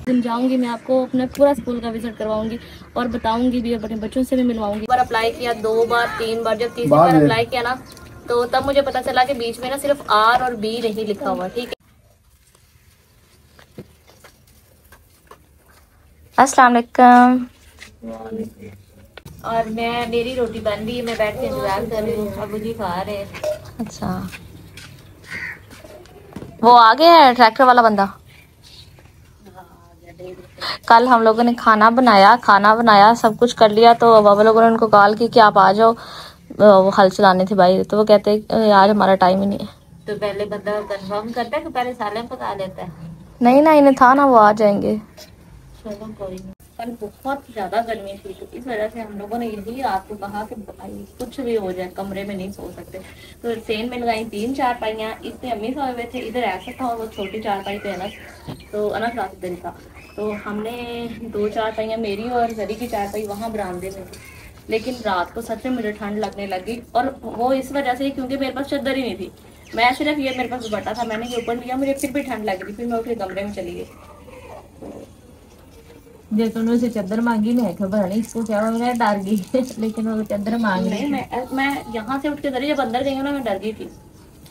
दिन जाऊंगी मैं आपको अपने पूरा स्कूल का विजिट करवाऊंगी और बताऊंगी भी, अपने बच्चों से भी मिलवाऊंगी। बार अप्लाई किया, 2 बार 3 बार, जब तीसरी बार अप्लाई किया ना तो तब मुझे पता चला कि बीच में ना सिर्फ आर और बी नहीं लिखा हुआ। ठीक है, अस्सलाम वालेकुम। और मेरी रोटी बन रही है, मैं बैठ के इंतजार कर रही हूँ, अबू जी खा रहे हैं। अच्छा, वो आ गया है ट्रैक्टर वाला बंदा। कल हम लोगों ने खाना बनाया सब कुछ कर लिया, तो बाबा लोगों ने उनको कॉल की कि आप आ जाओ, वो हल चलाने थे भाई, तो वो कहते आज हमारा टाइम ही नहीं है। तो पहले बंदा कंफर्म करता है कि पहले सालन पका लेता है? नहीं ना, इन्हें था ना, वो आ जाएंगे। चलो कोई नहीं। कल बहुत ज्यादा गर्मी थी, तो इस वजह से हम लोगों ने यही रात को कहा कि भाई कुछ भी हो जाए कमरे में नहीं सो सकते, तो सेन में लगाई 3 चारपाइयाँ। इसमें अम्मी सोए हुए थे, इधर ऐसा था वो छोटी चारपाई पे अनस, तो अनस रात इधर था, तो हमने 2 चारपाइयाँ मेरी और जरी की चारपाई वहाँ बरामदे में थी। लेकिन रात को सच में मुझे ठंड लगने लगी, और वो इस वजह से क्योंकि मेरे पास चादर ही नहीं थी। मैं सिर्फ ये मेरे पास दुपट्टा था, मैंने ये ऊपर लिया, मुझे फिर भी ठंड लग रही, फिर मैं उठ के कमरे में चली गई। जैसे उन्होंने चादर मांगी, मैं खबर नहीं इसको क्या, मैं डर गई लेकिन वो चादर मांग नहीं, मैं यहाँ से उठ के जब अंदर गई ना मैं डर गई थी,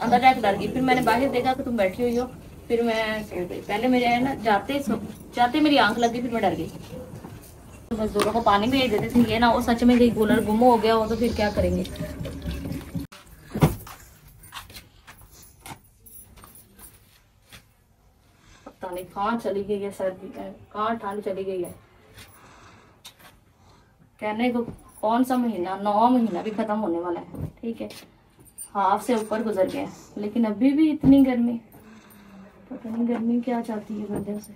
अंदर जाकर डर गई। फिर मैंने बाहर देखा कि तुम बैठी हुई हो, फिर मैं सो गई। पहले मेरे है ना जाते मेरी आंख लग गई, फिर मैं डर गई। तो मजदूरों को पानी भेज देते थे, ये ना वो सच में कहीं कूलर गुम हो गया हो तो फिर क्या करेंगे। पता नहीं कहाँ चली गई है सर्दी, कहाँ ठंड चली गई है। कहने को कौन सा महीना, 9वां महीना भी खत्म होने वाला है, ठीक है, हाफ से ऊपर गुजर गया, लेकिन अभी भी इतनी गर्मी। पता नहीं गर्मी क्या चाहती है बंदे से,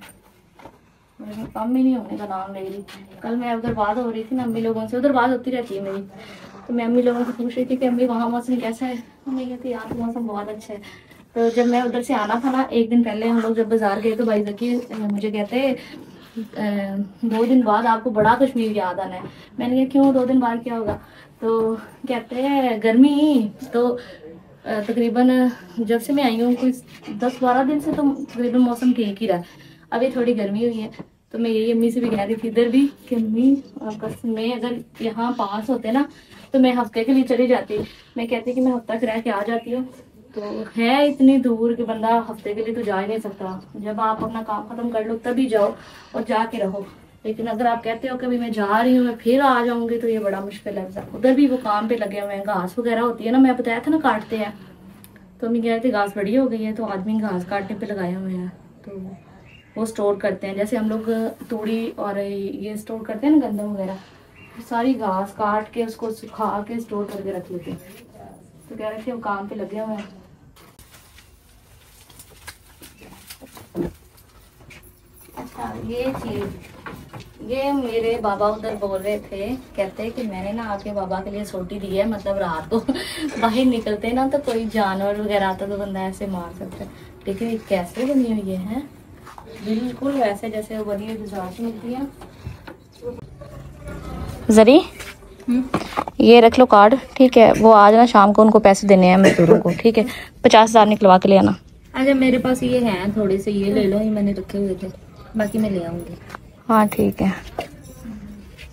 मेरे कम ही नहीं होने का नाम ले रही। कल मैं उधर बात हो रही थी ना अम्मी लोगों से, उधर बात होती रहती है मेरी, तो मैं अम्मी लोगों से पूछ रही थी कि अम्मी वहाँ मौसम कैसा है। अम्मी कहती यार मौसम बहुत अच्छा है। तो जब मैं उधर से आना था ना, एक दिन पहले हम लोग जब बाजार गए तो भाई जकी मुझे कहते 2 दिन बाद आपको बड़ा कश्मीर याद आना है। मैंने कहा क्यों, 2 दिन बाद क्या होगा? तो कहते हैं गर्मी। तो तकरीबन जब से मैं आई हूँ कोई 10-12 दिन से तो तकरीबन मौसम ठीक ही रहा, अभी थोड़ी गर्मी हुई है। तो मैं यही अम्मी से भी कह रही थी इधर भी कि अम्मी में अगर यहाँ पास होते ना तो मैं हफ्ते के लिए चली जाती। मैं कहती कि मैं हफ्ता रह के आ जाती हूँ, तो है इतनी दूर कि बंदा हफ्ते के लिए तो जा ही नहीं सकता। जब आप अपना काम खत्म कर लो तभी जाओ और जाके रहो। लेकिन अगर आप कहते हो कि मैं जा रही हूँ मैं फिर आ जाऊंगी तो ये बड़ा मुश्किल है। उधर भी वो काम पे लगे हुए हैं, घास वगैरह होती है ना, मैं बताया था ना काटते हैं, तो मैं कह रही थी घास बड़ी हो गई है तो आदमी घास काटने पे लगाए हुए हैं, तो वो स्टोर करते हैं। जैसे हम लोग तूड़ी और ये स्टोर करते हैं ना गंदम वगैरह, सारी घास काट के उसको सुखा के स्टोर करके रख लेते हैं। तो कह रहे थे वो काम पे लगे हुए हैं। अच्छा, ये चीज ये मेरे बाबा उधर बोल रहे थे, कहते कि मैंने ना आपके बाबा के लिए सोटी दी है, मतलब रात को बाहर निकलते ना तो कोई जानवर वगैरह आता तो बंदा ऐसे मार सकता है। लेकिन ये कैसे बनी हुई है बिल्कुल वैसे जैसे वो बनी हुई बाजार से मिलती है। जरी ये रख लो कार्ड, ठीक है, वो आज ना शाम को उनको पैसे देने हैं मजदूरों को, ठीक है, 50,000 निकलवा के ले आना। अच्छा, मेरे पास ये हैं थोड़े से, ये ले लो, ये मैंने रखे हुए थे, बाकी मैं ले आऊंगी। हाँ ठीक है,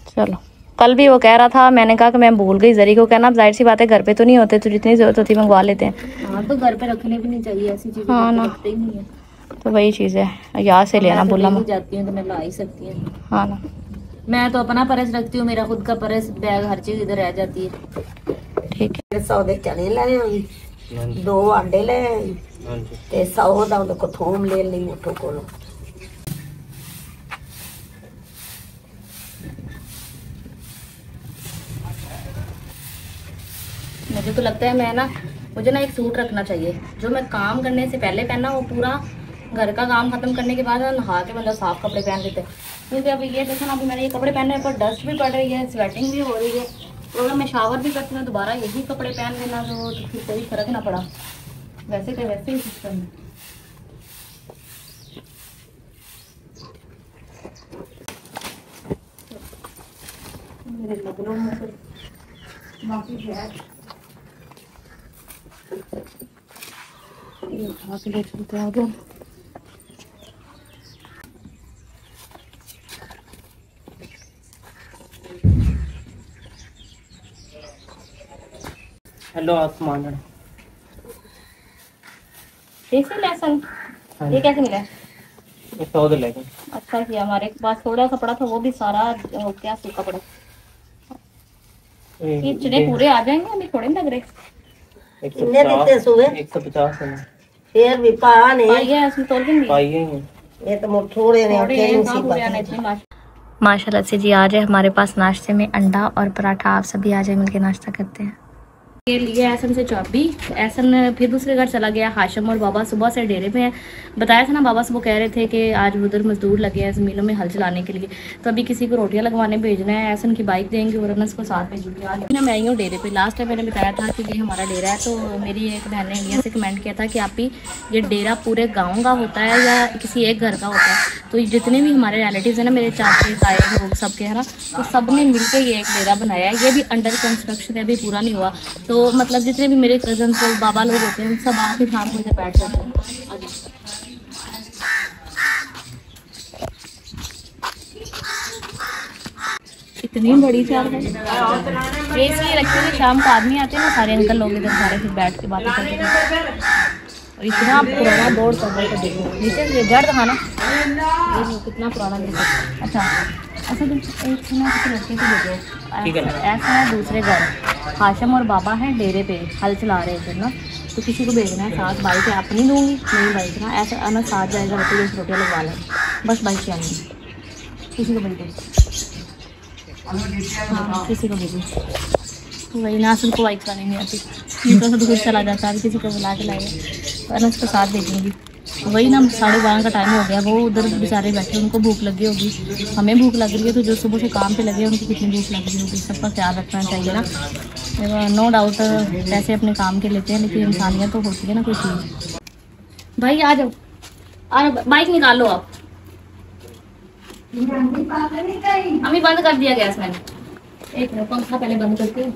चलो। कल भी वो कह रहा था, मैंने कहा कि मैं भूल गई जरी को कहना, जाहिर सी बात है घर पे तो नहीं होते, तो जितनी जरूरत होती मंगवा लेते हैं। हाँ, तो घर पे रखने भी नहीं चाहिए ऐसी चीजें, हाँ ना, रखते ही नहीं है। तो वही चीज़ है, याद से ले आना, भूलना मत। जाती हूँ तो मैं ला ही सकती हूँ। हाँ ना, मैं तो अपना पर्स रखती हूँ, मेरा खुद का पर्स, बैग, हर चीज इधर रह जाती है। ठीक है। 100 ਦੇ ਚਨੇ ਲੈ ਆਈ, 2 ਆਂਡੇ ਲੈ ਆਈ ਤੇ 100 ਦਾ ਉਹਦੇ ਕੋ ਥੋਮ ਲੈ ਲਈ ਮੁੱਠੋ ਕੋਲੋਂ। मुझे तो लगता है मैं ना, मुझे ना एक सूट रखना चाहिए जो मैं काम करने से पहले पहनना, वो पूरा घर का काम खत्म करने के बाद नहा के मतलब साफ कपड़े पहन लेते हैं। क्योंकि अभी ये देखो ना, अभी मैंने ये कपड़े पहने पर डस्ट भी पड़ रही है, स्वेटिंग भी हो रही है, तो अगर मैं शावर भी करती हूँ दोबारा यही कपड़े पहन लेना तो फिर कोई फर्क ना पड़ा, वैसे के वैसे ही सिस्टम है। मेरे लगनों में बाकी ये उठा के ले चलते हैं उधर। हेलो आसमान। देसी लहसुन ये कैसे मिला है? 100 दे लेके। अच्छा किया, हमारे पास थोड़ा सा पड़ा था वो भी सारा हो गया, सूखा पड़ा। ये चने पूरे आ जाएंगे, अभी थोड़े लग रहे। कितने देते सुबह? 150 है। फिर भी पा नहीं पाइए इसमें तोल के नहीं पाइए ये तो मुझ थोड़े ने थोड़े अकेले हैं, सी कहाँ पूरे बात आने है। इतने माश। माशाल्लाह से जी आज है हमारे पास नाश्ते में अंडा और पराठा। आप सभी आ जाए मिलके नाश्ता करते हैं। ये लिए एहसन से चाबी। एहसन फिर दूसरे घर चला गया। हाशिम और बाबा सुबह से डेरे पे हैं। बताया था ना, बाबा सुबह कह रहे थे कि आज उधर मजदूर लगे हैं ज़मीनों में हल चलाने के लिए, तो अभी किसी को रोटियां लगवाने भेजना है। एहसन की बाइक देंगे और अनस को साथ भेजेंगे। आज मैं आई हूँ डेरे पे। लास्ट टाइम मैंने बताया था कि ये हमारा डेरा है, तो मेरी एक बहन ने इंडिया से कमेंट किया था कि आप ही ये डेरा पूरे गाँव का होता है या किसी एक घर का होता है? तो जितने भी हमारे रिलेटिव हैं ना, मेरे चाचे ताए लोग सबके है ना, तो सब ने मिलकर ये एक डेरा बनाया है। ये भी अंडर कंस्ट्रक्शन है, अभी पूरा नहीं हुआ। तो मतलब जितने भी मेरे कजन लोग बाबा लोग होते हैं सब आके साथ मुझे बैठ जाते हैं। इतनी बड़ी चाल है ये, इसलिए रखते हैं शाम को आदमी आते हैं ना, सारे अंकल लोग इधर सारे फिर बैठ के बातें करते हैं। और इतना पुराना बोर्ड कर रहे थे, देखो नीचे से जड़ था ना, ये कितना पुराना देखो। अच्छा ऐसा तुम एक सुना किसी लड़के को भेजो, ऐसा है दूसरे घर हाशिम और बाबा हैं डेरे पे हल चला रहे थे ना, तो किसी को भेजना है साथ। बाइक है अपनी दूंगी नहीं बाइक ना, ऐसा अनस साथ जाएगा, रोटी रोटियाँ लगवा लें बस, बाइक से आएंगे। किसी को भेज हाँ किसी को भेजो, वही नासिर को बाइक चलाने नहीं आती, ये तो खुद चला जाता है, किसी को बुला के लाएगा तो अनस को साथ भेजेंगी। वही ना 12:30 का टाइम हो गया, वो उधर बेचारे बैठे, उनको भूख लगी होगी, हमें भूख लग रही है, तो जो सुबह से काम पे लगे उनको कितनी भूख लग रही होगी, सबका ख्याल रखना चाहिए ना। नो डाउट पैसे अपने काम के लेते हैं, लेकिन इंसानियत तो होती है ना कोई चीज़। भाई आ जाओ, बाइक निकाल लो आप। अभी बंद कर दिया गैस मैंने, एक मिनट पंखा पहले बंद करके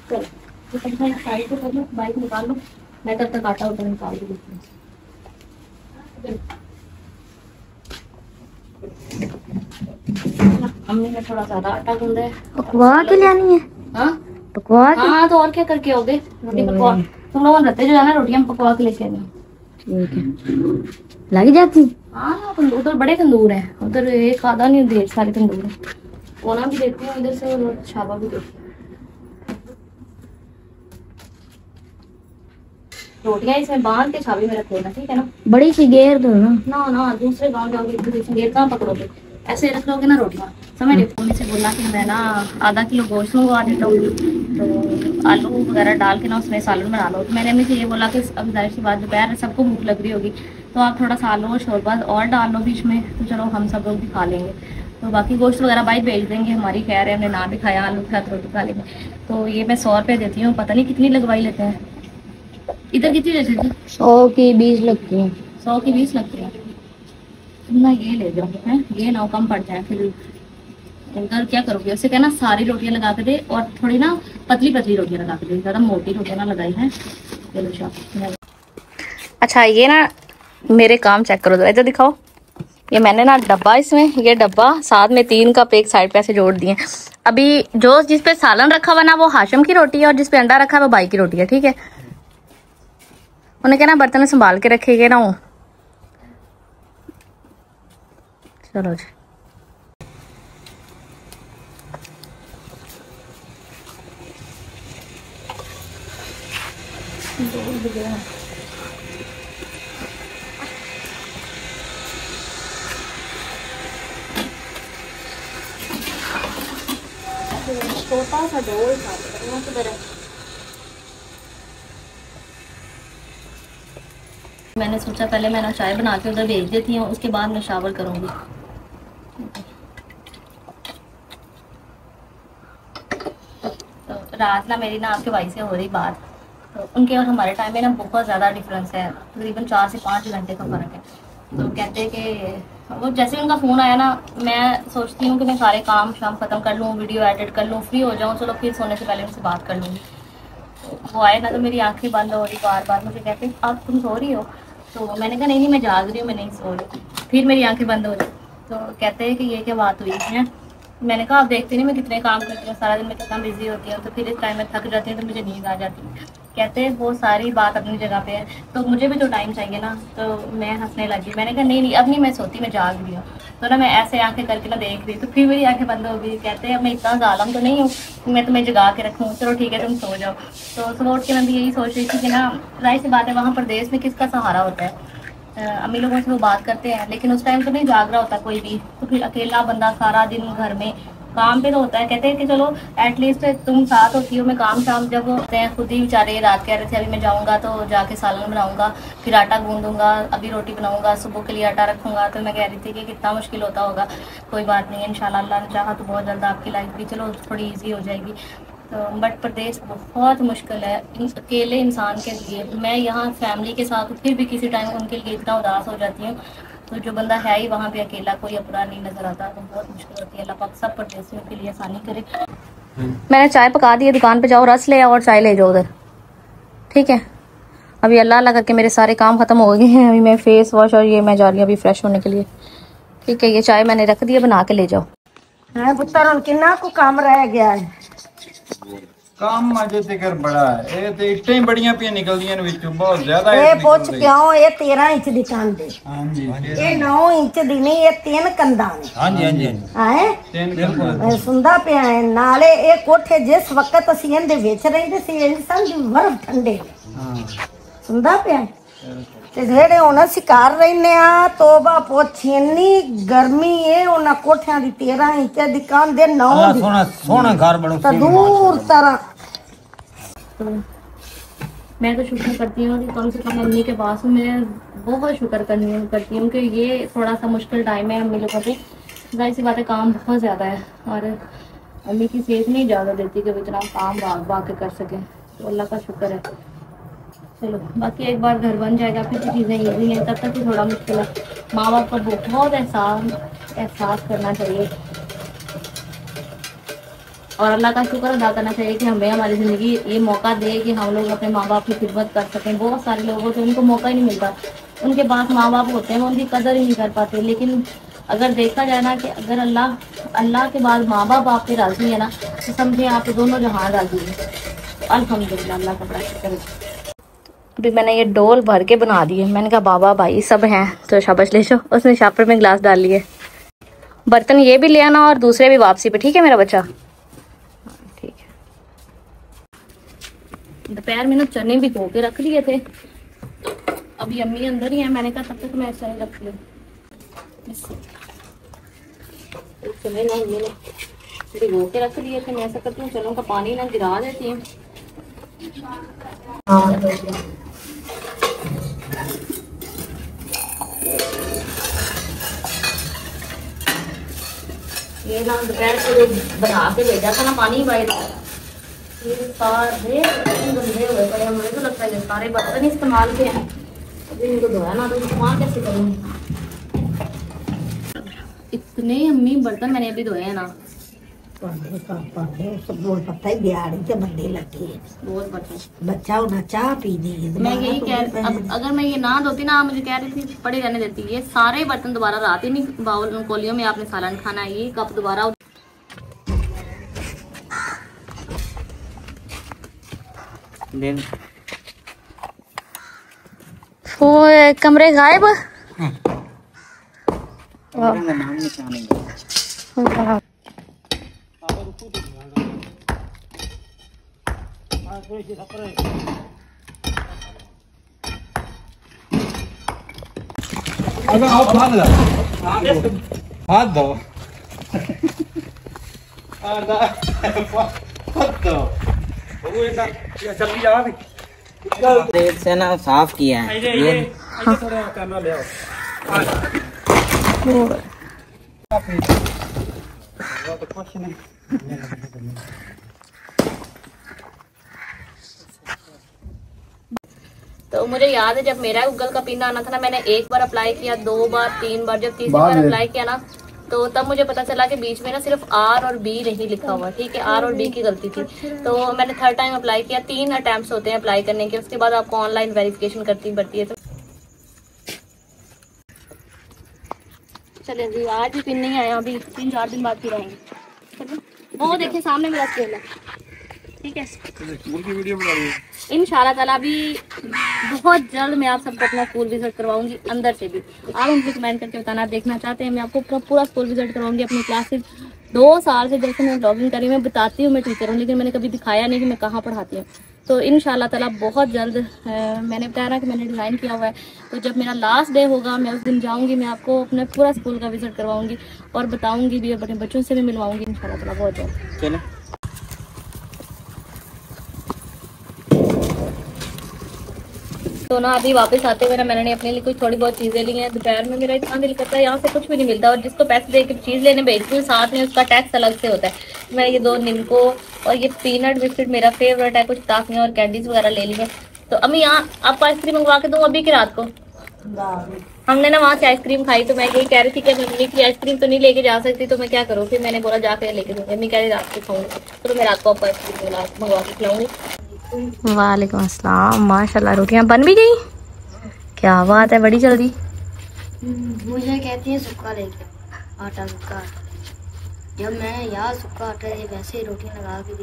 साइड पे कर लो, बाइक निकाल लो, मैं तब तक आटा उटर निकाल दूँ। अम्मी ने थोड़ा ज्यादा आटा गूंदा है। पकवा के लानी है? हाँ पकवा के? हाँ तो और क्या करके आओगे, रोटी पकवा। तुम लोग रहते जो है ना, रोटियां पकवा के लेके आना। ठीक है, लग जाती? हाँ उधर बड़े तंदूर है, उधर एक आधा नहीं ढेर सारे तंदूर है। कोना भी देखते हैं इधर से और छावा भी देखते हैं। रोटियां इसमें बांध के छावी में रख लेना, ठीक है ना? बड़ी सी घेर दो ना। ना ना दूसरे गांव जाओगे घेर कहाँ पकड़ोगे, ऐसे रख लोगे ना रोटियां, समझ रहे? मम्मी से बोला कि मैं ना आधा किलो गोश्त मंगवा देता हूँ, तो आलू वगैरह डाल के ना उसमें सालन बना लो। तो मैंने अम्मी से ये बोला कि अब जाहिर सी बात दोपहर सबको भूख लग रही होगी, तो आप थोड़ा सा आलू और शोरबा और डाल लो बीच में, तो चलो हम सब लोग भी खा लेंगे। तो बाकी गोश्त वगैरह भाई भेज देंगे, हमारी खैर है, हमने ना भी खाया, आलू के साथ रोटी खा लेंगे। तो ये मैं 100 रुपये देती हूँ, पता नहीं कितनी लगवाई लेते हैं। इधर कितनी लेते थे? 100 की 20 लगती है। 100 की 20 लगती है। तुम ना ये ले जाओ, है ये ना कम पड़ जाए, फिर इधर क्या करोगे, उसे कहना सारी रोटियां लगा के दे और थोड़ी ना पतली पतली रोटियां लगा के दे, ज़्यादा मोटी रोटियां ना लगाई है। अच्छा ये ना मेरे काम चेक करो, इधर दिखाओ। ये मैंने ना डब्बा, इसमें ये डब्बा साथ में 3 कप एक साइड पे ऐसे जोड़ दिए। अभी जो जिस पे सालन रखा हुआ ना वो हाशिम की रोटी है, और जिस पे अंडा रखा है वो भाई की रोटी है, ठीक है? उन्हें कहना बर्तन संभाल के रखेगा ना वो। चलो जी छोटा सा डोल था, मैंने सोचा पहले मैं ना चाय बना के उधर भेज देती हूँ, उसके बाद मैं शावर करूँगी। तो रात ना मेरी ना आपके भाई से हो रही बात, तो उनके और हमारे टाइम में ना बहुत ज़्यादा डिफरेंस है, तकरीबन 4 से 5 घंटे का फ़र्क है। तो कहते हैं कि वो जैसे उनका फ़ोन आया ना, मैं सोचती हूँ कि मैं सारे काम शाम ख़त्म कर लूँ, वीडियो एडिट कर लूँ, फ्री हो जाऊँ, चलो फिर सोने से पहले उनसे बात कर लूँगी। तो वो आए ना तो मेरी आंखें बंद हो रही, बार बार मुझे कहते आप तुम सो रही हो? तो मैंने कहा नहीं मैं जाग रही हूँ, मैं नहीं सो रही। फिर मेरी आंखें बंद हो रही, तो कहते हैं कि ये क्या बात हुई है, मैंने कहा आप देखते नहीं मैं कितने काम करती हूँ, सारा दिन मैं कितना बिजी होती हूँ, तो फिर इस टाइम में थक जाती हूँ तो मुझे नींद आ जाती है। कहते हैं वो सारी बात अपनी जगह पे है, तो मुझे भी तो टाइम चाहिए ना। तो मैं हंसने लगी, मैंने कहा नहीं अब नहीं मैं सोती, मैं जाग रही हूँ। तो ना मैं ऐसे आंखें करके ना देख रही, तो फिर मेरी आंखें बंद हो गई। कहते हैं मैं इतना जालम तो नहीं हूँ मैं तुम्हें जगा के रखूँ, चलो ठीक है तुम सो जाओ। तो सुबह उठ के मैं भी यही सोच रही थी कि ना जाहिर सी बात है वहाँ प्रदेश में किसका सहारा होता है। अम्मी लोगों से वो बात करते हैं, लेकिन उस टाइम तो नहीं जाग रहा होता कोई भी, तो फिर अकेला बंदा सारा दिन घर में काम पे तो होता है। कहते हैं कि चलो एटलीस्ट तुम साथ होती हो, मैं काम शाम जब होते हैं खुद ही बेचारे रात कह रहे थे अभी मैं जाऊंगा तो जाके सालन बनाऊंगा, फिर आटा गूंदूंगा, अभी रोटी बनाऊंगा, सुबह के लिए आटा रखूंगा। तो मैं कह रही थी कि कितना मुश्किल होता होगा। कोई बात नहीं, इंशाल्लाह अल्लाह ने चाहा तो बहुत जल्द आपकी लाइफ भी चलो थोड़ी ईजी हो जाएगी। तो बट प्रदेश बहुत मुश्किल है अकेले इंसान के लिए। मैं यहाँ फैमिली के साथ फिर भी किसी टाइम उनके लिए इतना उदास हो जाती हूँ। तो जो बंदा है ही वहाँ पे अकेला, कोई अपना नहीं नजर आता, तो बहुत मुश्किल होती है। अल्लाह पाक सब परदेशियों के लिए आसानी करे। मैंने चाय पका दी है, दुकान पे जाओ रस ले आओ और चाय ले जाओ उधर, ठीक है। अभी अल्लाह अल्लाह करके मेरे सारे काम खत्म हो गए हैं। अभी मैं फेस वॉश और ये मैं जा रही हूँ अभी फ्रेश होने के लिए, ठीक है। ये चाय मैंने रख दी है, बना के ले जाओ। है पुत्र हुन कितना को काम रह गया है। काम अजे तक बड़ा है, ये तो इट्टां ही बड़ियां पियां निकलदियां ने विचों बहुत ज्यादा। ये पुछ क्यों ये 13 इंच दी कंध है। हां जी ये 9 इंच दी नहीं, ये 3 कंधा ने। हां जी है बिल्कुल सुंदा पिया है नाले। ये कोठे जिस वक्त असी इहदे विच रहिंदे सी इंसान दी बर्फ ठंडे हां सुंदा पिया है। ते जेड़े हुण असी घर रहिंदे आ तोबा पुछ इन्नी गर्मी है। उन्हां कोठियां दी 13 इंच दी कंध दे 9 दी सोना सोना घर बनो तो दूर तरह। मैं तो शुक्र करती हूँ कि कम से कम अम्मी के पास हूँ। मैं बहुत शुक्र करती हूँ कि ये थोड़ा सा मुश्किल टाइम है अम्मी लोगों पे। जाहिर सी बात है काम बहुत ज़्यादा है और अम्मी की सेहत नहीं इजाज़त देती कि वो इतना काम भाग भाग के कर सकें। तो अल्लाह का शुक्र है। चलो बाकी एक बार घर बन जाएगा फिर चीज़ें ईजी हैं, तब तक ही थोड़ा मुश्किल है। माँ बाप का बहुत एहसास करना चाहिए और अल्लाह का शुक्र अदा करना चाहिए कि हमें हमारी ज़िंदगी ये मौका दे कि हम लोग अपने माँ बाप की खिदमत कर सकें। बहुत सारे लोग होते हैं उनको मौका ही नहीं मिलता, उनके पास माँ बाप होते हैं वो उनकी कदर ही नहीं कर पाते। लेकिन अगर देखा जाए ना कि अगर अल्लाह के बाद माँ बाप आप पे राज़ी है ना, तो समझे आप दोनों जहाँ राज़ी है। तो अल्हम्दुलिल्लाह अल्लाह का बड़ा शुक्र है। अभी मैंने ये डोल भर के बना दी है। मैंने कहा बाबा भाई सब हैं तो शाबाश ले जाओ। उसने शापर में गिलास डाल लिए। बर्तन ये भी ले आना और दूसरे भी वापसी पे, ठीक है मेरा बच्चा। ठीक है। दोपहर में ना चने भी धो के रख दिए थे, अभी अम्मी अंदर ही है। मैंने कहा तब तक मैं चने रख लूँ। चने ना मैंने भिगो के रख दिए थे। मैं ऐसा करती हूँ चनों का पानी ना गिरा देती हूँ। ये ना दोपहर को बना के भेजा था ना पानी बाहर, सारे गंदे हुए पड़े। मुझे तो लगता है सारे बर्तन इस्तेमाल के हैं, अभी इनको धोया ना तो इस्तेमाल कैसे करूँगी। इतने अम्मी बर्तन मैंने अभी धोए हैं ना, पता ही दिहाड़ी के बंदे लगे बहुत बर्तन। बच्चा उन्हें चाह पी दी। मैं यही कह अब अगर मैं ये ना धोती ना, मुझे कह रही थी पड़े रहने देती। ये सारे बर्तन दोबारा रात ही नहीं बाउल कोलियों में आपने सालन खाना है, ये कप दोबारा कमरे गायब। अगर आप हाथ दो रेत से ना साफ किया है ये। तो मुझे याद है जब मेरा गूगल का पिन आना था ना, मैंने एक बार अप्लाई किया, 2 बार 3 बार, जब तीसरी बार अप्लाई किया ना तो तब मुझे पता चला कि बीच में ना सिर्फ R और B नहीं लिखा हुआ। ठीक है, R और B की गलती थी। तो मैंने 3rd टाइम अप्लाई किया। 3 अटेम्प्ट होते हैं अप्लाई करने के, उसके बाद आपको ऑनलाइन वेरिफिकेशन करती पड़ती है। तो चलिए जी, आज भी पिन नहीं आया, अभी 3-4 दिन बाद फिर आएंगे। वो देखिए सामने मेरा स्कूल है, ठीक है। स्कूल की वीडियो बना रही है। इंशाल्लाह ताला अभी बहुत जल्द मैं आप सबको अपना स्कूल विजिट करवाऊंगी अंदर से भी। आप मुझे कमेंट करके बताना, आप देखना चाहते हैं मैं आपको पूरा स्कूल विजिट करवाऊंगी। अपनी क्लासेस 2 साल से जैसे मैं ब्लॉगिंग करी, मैं बताती हूँ मैं टीचर हूँ, लेकिन मैंने कभी दिखाया नहीं कि मैं कहाँ पढ़ाती हूँ। तो इंशाल्लाह ताला बहुत जल्द मैंने बताया ना कि मैंने डिज़ाइन किया हुआ है, तो जब मेरा लास्ट डे होगा मैं उस दिन जाऊँगी, मैं आपको अपने पूरा स्कूल का विजिट करवाऊँगी और बताऊँगी भी, अपने बच्चों से भी मिलवाऊँगी इंशाल्लाह ताला बहुत जल्द। चलो तो ना अभी वापस आते हुए ना मैंने अपने लिए कुछ थोड़ी बहुत चीज़ें ली हैं। दोपहर में मेरा इतना दिल करता है, यहाँ से कुछ भी नहीं मिलता, और जिसको पैसे दे के चीज़ लेने भेजती हूँ साथ में उसका टैक्स अलग से होता है। मैंने ये 2 निम्को और ये पीनट बिस्किट मेरा फेवरेट है, कुछ टाफियाँ और कैंडीज वगैरह ले ली है। तो अम्मी यहाँ आपको आइसक्रीम मंगवा के दूँ अभी की रात को? हमने ना वहाँ से आइसक्रीम खाई, तो मैं यही कह रही थी कि मम्मी की आइसक्रीम तो नहीं लेके जा सकती, तो मैं क्या करूँ? फिर मैंने बोला जाके लेके दूँगी। मम्मी कह रही रात को खाऊंगी, तो मैं रात को आपको आइसक्रीम मंगवा के खिलाऊंगी। वालेकुम अस्सलाम। माशाल्लाह रोटियाँ बन भी गई, क्या बात है, बड़ी जल्दी। मुझे कहती है सुक्का लेके आटा, सुक्का आटा। जब मैं यहाँ सुक्का आटा वैसे ही रोटियां लगा के दी,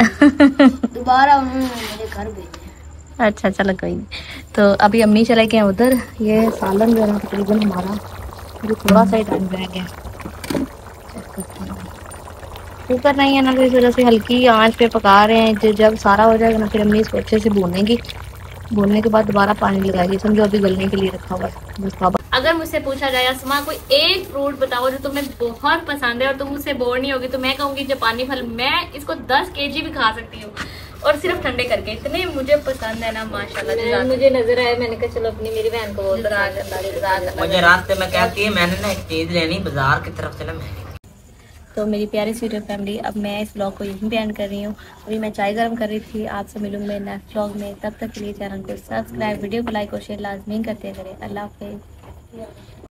दोबारा उन्होंने मेरे घर भेजे। अच्छा चलो कोई नहीं। तो अभी अम्मी चले गए उधर, ये सालन जो है तकरीबन हमारा अभी थोड़ा सा ही टाइम रह गया। कुकर नहीं है ना, तो इस वजह से हल्की आंच पे पका रहे हैं। जब सारा हो जाएगा ना फिर अम्मी इसको अच्छे से भूनेंगी, भूनने के बाद दोबारा पानी लगाएगी, समझो अभी गलने के लिए रखा हुआ है। अगर मुझसे पूछा जाए असमा कोई एक फ्रूट बताओ जो तुम्हें बहुत पसंद है और तुम उससे बोर नहीं होगी, तो मैं कहूँगी जापानी फल। मैं इसको 10 kg भी खा सकती हूँ, और सिर्फ ठंडे करके, इतने मुझे पसंद है ना माशाल्लाह। मुझे नजर आया, मैंने कहा चलो अपनी मेरी बहन को बोल दो। मुझे रास्ते में कहती है मैंने ना एक चीज लेनी बाजार की तरफ से ना। तो मेरी प्यारी स्वीट फैमिली, अब मैं इस ब्लॉग को यहीं पे एंड कर रही हूँ। अभी मैं चाय गर्म कर रही थी, आपसे मिलूंगी मैं नेक्स्ट ब्लॉग में। तब तक के लिए चैनल को सब्सक्राइब, वीडियो को लाइक और शेयर लाजमी करते करें। अल्लाह हाफिज़।